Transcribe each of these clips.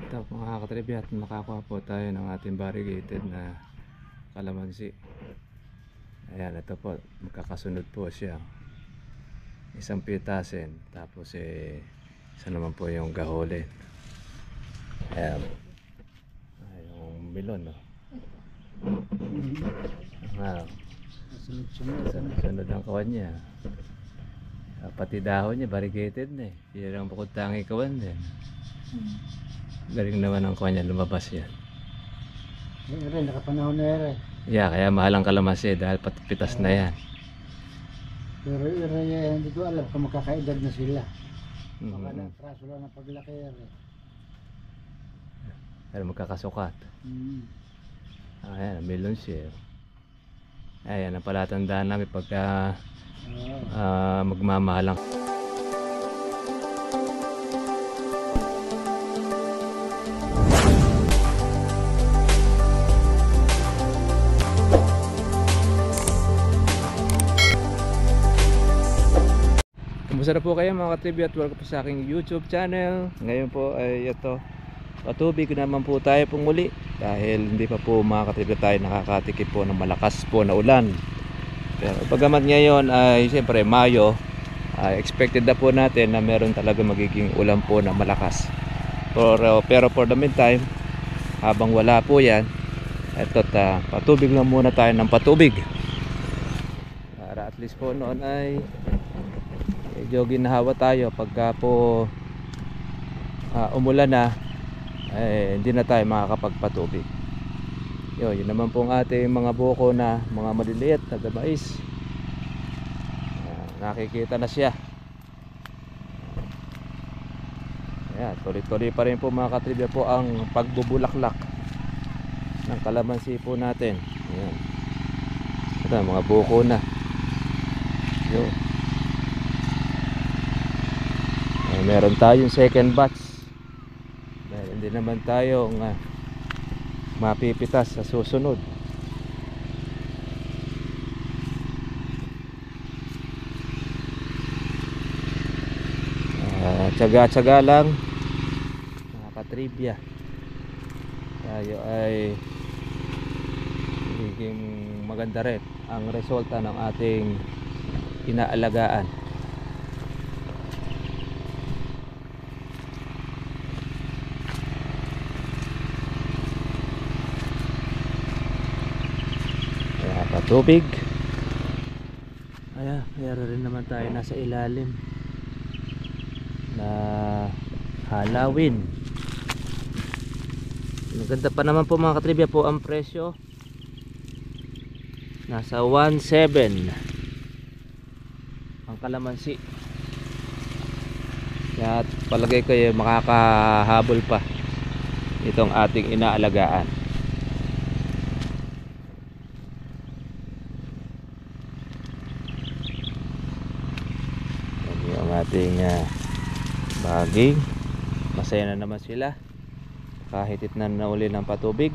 Ito mga katribya, at makakuha po tayo ng ating variegated na kalamansi. Ayan, ito po, magkakasunod po siya. Isang pitasin, tapos isa naman po yung gaholin. Ayan, yung milon, no? Sunod ang kawan niya. Pati dahon niya, variegated na eh. Yan ang bukod tangi kawan din. Galing naman ang kawan niya, lumabas yan. Rin, nakapanahon na rin. Yeah, kaya mahal ang kalamansi dahil pitas na yan. Pero hindi ko alam kung makakaedad na sila. Baka Mm-hmm. praso lang ng paglaki rin. Pero magkakasukat. Ayan, melon siya. Ayan, ang palatandaan namin pagka magmamahalang. Kumusta na po kayo mga katribya, at welcome po sa aking YouTube channel. Ngayon po ay ito, patubig naman po tayo pong muli dahil hindi pa po mga katribya tayo nakakatikip po ng malakas po na ulan. Pero pagamat ngayon ay siyempre Mayo, expected na po natin na meron talaga magiging ulan po na malakas. Pero for the meantime, habang wala po yan, ito't patubig lang muna tayo ng patubig para at least po noon ay medyo ginahawa tayo pagka po umulan na, hindi na tayo makakapagpatubig. Yun naman pong ating mga buko na mga maliliit na gamais. Nakikita na siya. Ayan, tuloy-tuloy pa rin po mga katribya po ang pagbubulaklak ng kalamansi po natin. Ayan. Ito mga buko na. Yun. Meron tayong second batch dahil hindi naman tayo mapipitas sa susunod. Tsaga-tsaga lang mga katribya, tayo ay magiging maganda rin ang resulta ng ating inaalagaan. Tubig. Ayan, meron rin naman tayo nasa ilalim na halawin. Maganda pa naman po mga katribya po ang presyo. Nasa 1.7 ang kalamansi. Kaya palagay ko makakahabol pa itong ating inaalagaan. Ating baging, masaya na naman sila kahit itnan na uli ng patubig.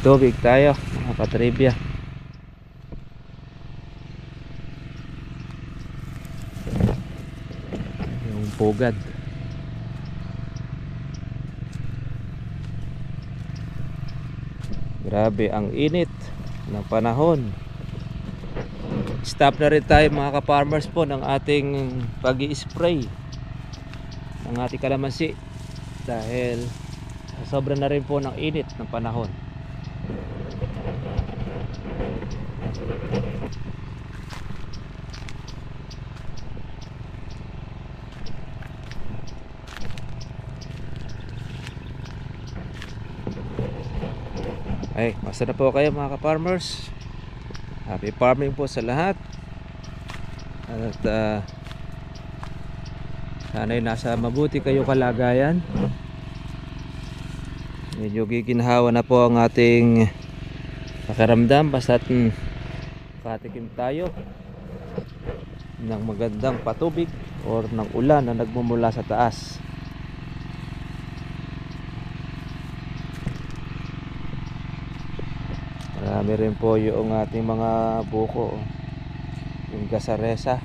Tubig tayo mga katribya. Pugad. Grabe ang init ng panahon. Stop na rin tayo mga ka-farmers po ng ating pag-i-spray ng ating kalamansi dahil sobra na rin po ng init ng panahon. Ay, masa na po kayo mga ka-farmers. Happy farming po sa lahat. At sana'y nasa mabuti kayo kalagayan. Medyo giginhawa na po ang ating pakiramdam basta't katikim tayo ng magandang patubig or ng ulan na nagmumula sa taas. Marami rin po yung ating mga buko, yung gasaresa.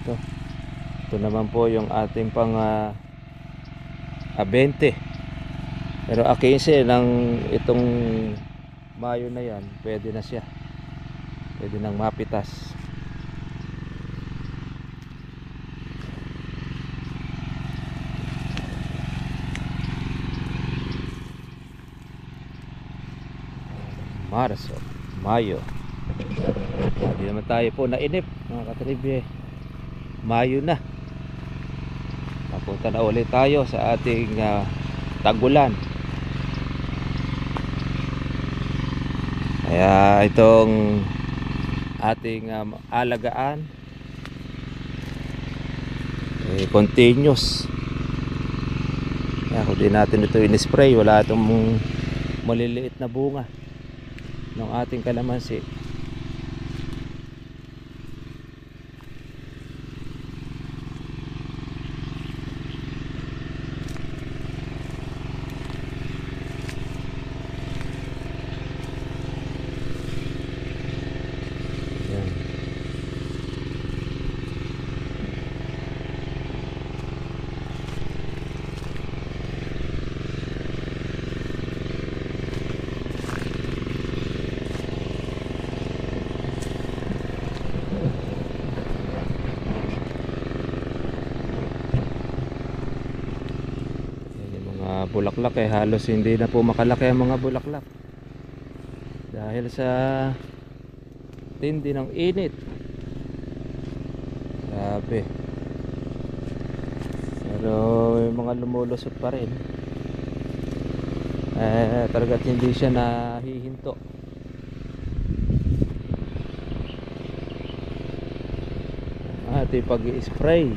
Ito naman po yung ating pang 20. Pero 15 ng itong Mayo na yan, pwede na siya. Pwede nang mapitas. Marso, Mayo. Hindi naman tayo po nainip, mga katribye. Mayo na. Papunta na ulit tayo sa ating tagulan. Kaya itong ating alagaan continuous. Kaya kung di natin ito in-spray, wala itong maliliit na bunga ng ating kalamansi. Yan. Bulaklak halos hindi na po makalaki ang mga bulaklak dahil sa tindi ng init. Grabe. Pero may mga lumulusot pa rin, talagat hindi siya nahihinto. Ating pag-i-spray,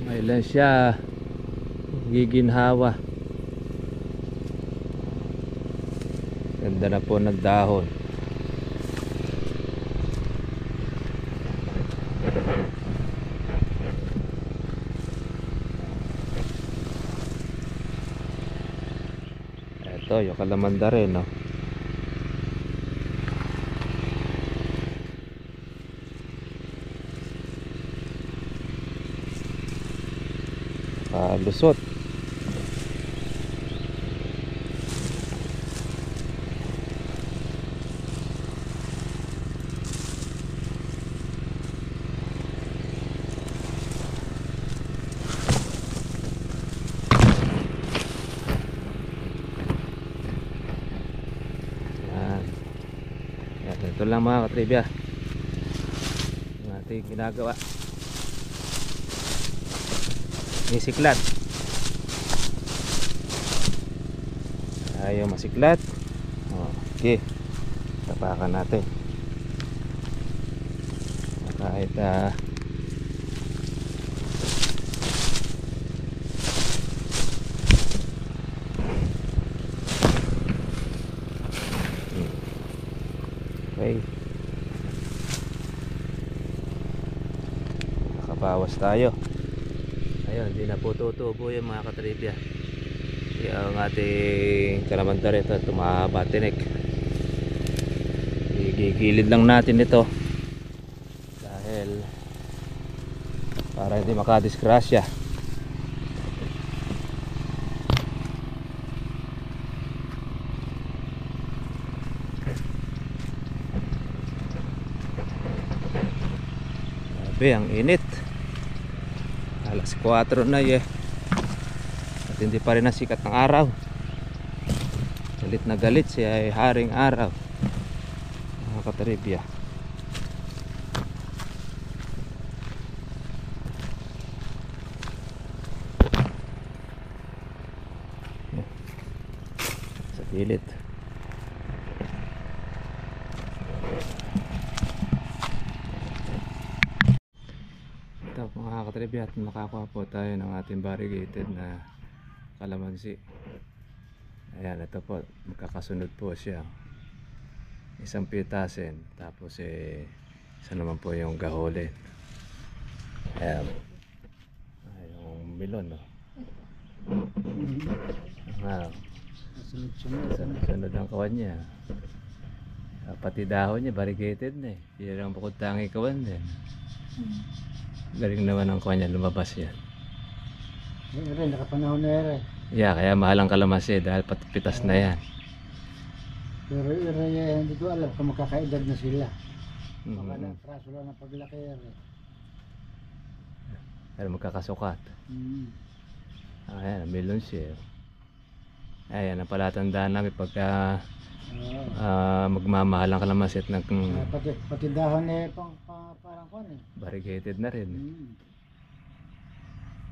may lang siya giginhawa. Ganda na po ng dahon. Ito yung kalamanda rin, no? Lusot. Ito lang mga katribya ang ating ginagawa. Nisiklat, ayaw masiklat. Okay, tapakan natin kahit okay, nakabawas tayo. Ayun, hindi na po tutubo yung mga katribya. Ang ating kalamanda rito, tumahaba tinik. Igigilid lang natin ito dahil para hindi makadisgrasya. Grabe, ang init. Alas 4 na at hindi pa rin nasikat ng araw. Galit na galit siya haring araw, mga katribya. Sa pilit. Ito mga katribya, at nakakuha po tayo ng ating variegated na kalamansi. Ayan, ito po, magkakasunod po siya. Isang pitasin, tapos isa naman po yung gaholin. Ayan. milon, no? Mm-hmm. Wow. Sunod-sunod. Sunod ang kawan niya. Pati dahon niya, variegated na eh. Yan ang bukod tangi kawan din. Galing naman ang kawan niya, lumabas yan. Ere, nakapanahon na ere. Yeah, kaya mahal ang kalamansi dahil pitas na yan. Pero ere, hindi ko alam kung magkakaedad na sila. Baka Mhm. lang, traso lang ng paglaki ere. Pero magkakasukat. Mm. Ayan, melon siya. Ayan, ang palatandaan namin pagka Oo. magmamahal ang kalamansi at Pati dahon eh, parang kwan eh. variegated na rin. Mm.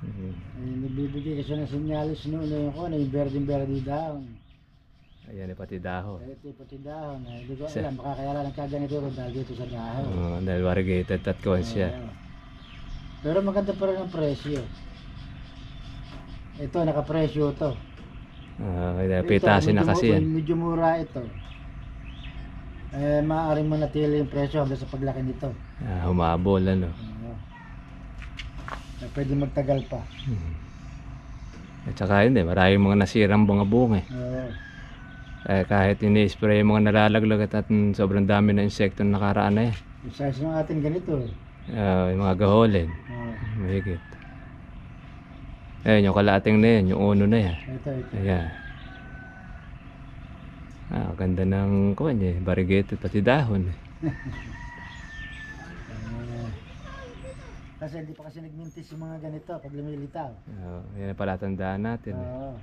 Mhm. Eh, nagbibigay kasi ng sinyalis noon na yung kwan, yung berdeng-berde dahon. Ayan, pati dahon. Kaya ito pati dahon, hindi ko Sa- alam, baka kaya lang nagkaganito rin dahil dito sa dahon. Dahil variegated at kawan siya. Oo. Pero maganda pa rin ang presyo. Ito, nakapresyo to. Kaya pitasin na kasi yan. Medyo mura ito. Maaaring manatili yung presyo hanggang sa paglaki nito. Humabol, ano. Oo. Pwede magtagal pa. At saka yun maraming mga nasirang bunga-bunga eh. Oo. Kahit ini-spray yung mga nalalaglag at sobrang dami na insekto na nakaraan na yan. Yung size ng atin ganito eh. Yung mga gaholin, Oo. mahigit. Ayun, yung kalating na yan, yung uno na yan. Ito. Ayan. Ganda ng kuwan eh, variegated pati dahon eh. Kasi hindi pa kasi nagmintis yung mga ganito pag lumilitaw. Yan ang palatandaan natin eh. Oo.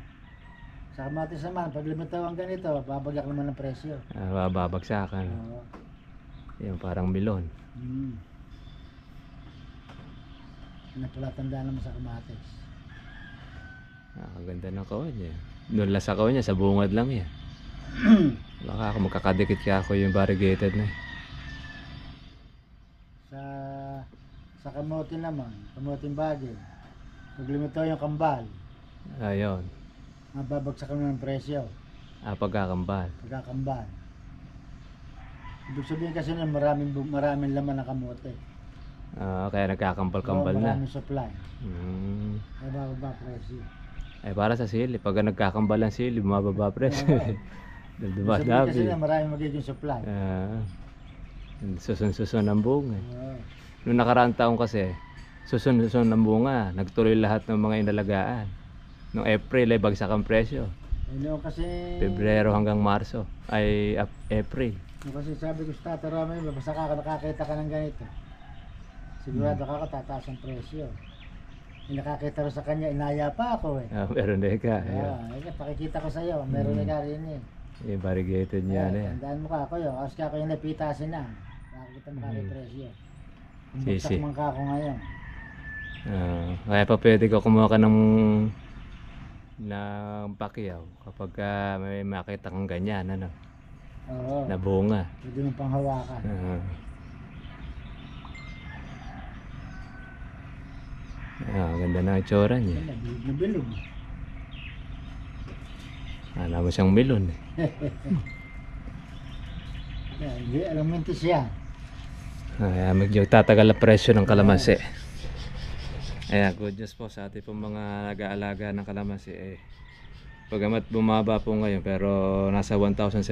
Sa kamatis naman, pag lumitaw ang ganito, babagak naman ang presyo. Babagsakan. Oo. Yung parang milon. Mm. Ano pala tandaan naman sa kamatis? Ang ganda ng kawan niya. Doon lang sa kawan niya, sa bungad lang yan. Baka ako magkakadikit ka ako yung variegated na eh. Sa kamote naman, kamoting bagay. Pag lumitaw yung kambal, Ayun. mababagsak naman ang presyo. Pagkakambal. Pagkakambal. Ibig sabihin kasi na maraming laman ng kamote. Kaya nagkakambal-kambal na. Maraming supply. Kaya bababa presyo. Ay para sa sili, pag nagkakambal ang sili, bumababa presyo. Ibig Diba, sabihin kasi dabi. na maraming magiging supply. Susun-susun ang bunga. Oo. Noong nakaraang taon kasi, susun-susun ang bunga. Nagtuloy lahat ng mga inalagaan. Noong April ay bagsak ang presyo. Noon kasi... Pebrero hanggang Marso ay April. Noon kasi sabi ko sa Tata Ramay, basta nakakita ka ng ganito. Sigurado ka tataas ang presyo. Nakakita rin sa kanya, inaya pa ako eh. Meron na ka. Pakikita ko sa iyo, meron na rin eh. Yung variegated niya na yan. Tandaan mo ka ako yun, kasi ako yung napitasin na. Nakakita mo ka presyo. Sisi. Bumagsak man ka ako ngayon. Kaya pa pwede ko kumuha ka ng pakyaw kapag may makita kang ganyan, ano, Oo. na bunga. Pwede mong panghawakan. Ganda na itsura niya. Bilog na bilog. Alam mo siyang melon eh. Hindi, alam mintis yan. Medyo tatagal ang presyo ng kalamansi. Ayan, good news po sa ating pong mga nag-aalaga ng kalamansi eh. Pagamat bumaba po ngayon pero nasa 1,700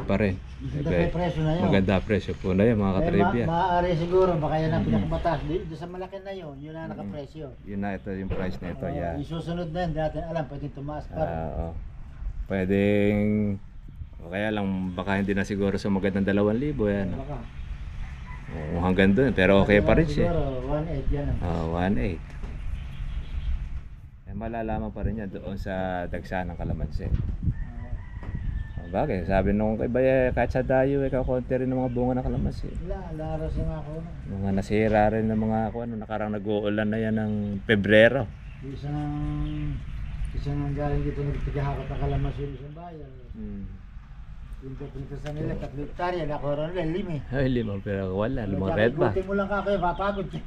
pa rin. Maganda pa yung presyo na yun. Maganda presyo po na yun mga katribya. Maaari siguro, baka yan ang pinakamataas. Doon sa malaki na yun, yun ang nakapresyo. Yun na, ito yung price na ito. Yan. Isusunod na yun, dati alam, pwedeng tumaas pa rin. Oo. Pwedeng, o kaya lang baka hindi na siguro sa magandang 2,000 yan. Baka. Hanggang doon, pero okay pa rin siya. Siguro, 1.8 yan. 1.8. Malalaman pa rin yan doon sa dagsa ng kalamansi. Bagay, sabi nung kay Baya, kahit sa dayo, kakonti rin ng mga bunga ng kalamansi. Laras yung ako na. Mga nasira rin ng mga nakarang nag-uulan na yan ng Pebrero. Isang galing dito nagtigahakot ng kalamansi sa bayan. Yung pinto sa nila, 3 hektarya, nakuha nila, 5 eh. Ay, 5 pero wala, mga red ba? Buti mo lang ka kayo, mapagod ka.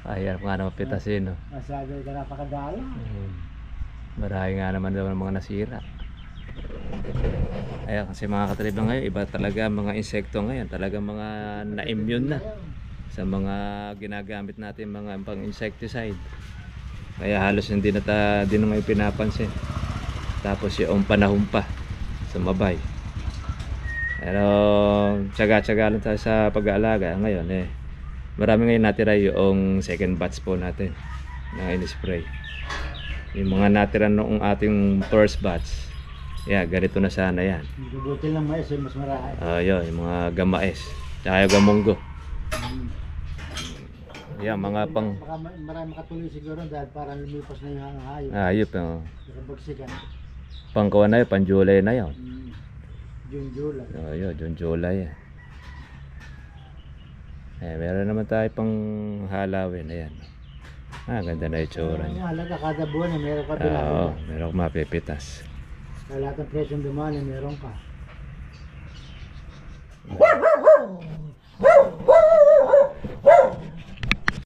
Kaya nga naman pitasin, no? Masabi ka napakadala. Marami nga naman daw ng mga nasira. Ayan, kasi mga katriba ngayon, iba talaga mga insekto ngayon. Talaga mga na-immune na sa mga ginagamit natin mga pang insecticide. Kaya halos hindi na ngayon pinapansin. Tapos yung panahon pa sumabay. Pero tsaga-tsaga lang tayo sa pag-aalaga. Ngayon marami ngayon natira yung second batch po natin na in-spray. Yung mga natira noong ating first batch, ganito na sana yan. Bubuti lang mais, mas marami. Yun, yung mga gamais, tsaka yung gamunggo. Yan, mga pang... Baka marami makatuloy siguro dahil parang lumipas na yung hayop. Ayop, Nakabagsikan. pangkuha na yun, pang July na yun. June, July. Yun, June, July. Meron naman tayo pang halawin, ayan. Ganda na itsura Ang niya. halaga, kada buwan meron ka bilado. Meron akong mapipitas. Kaya lahat ng presyong dumali, meron ka.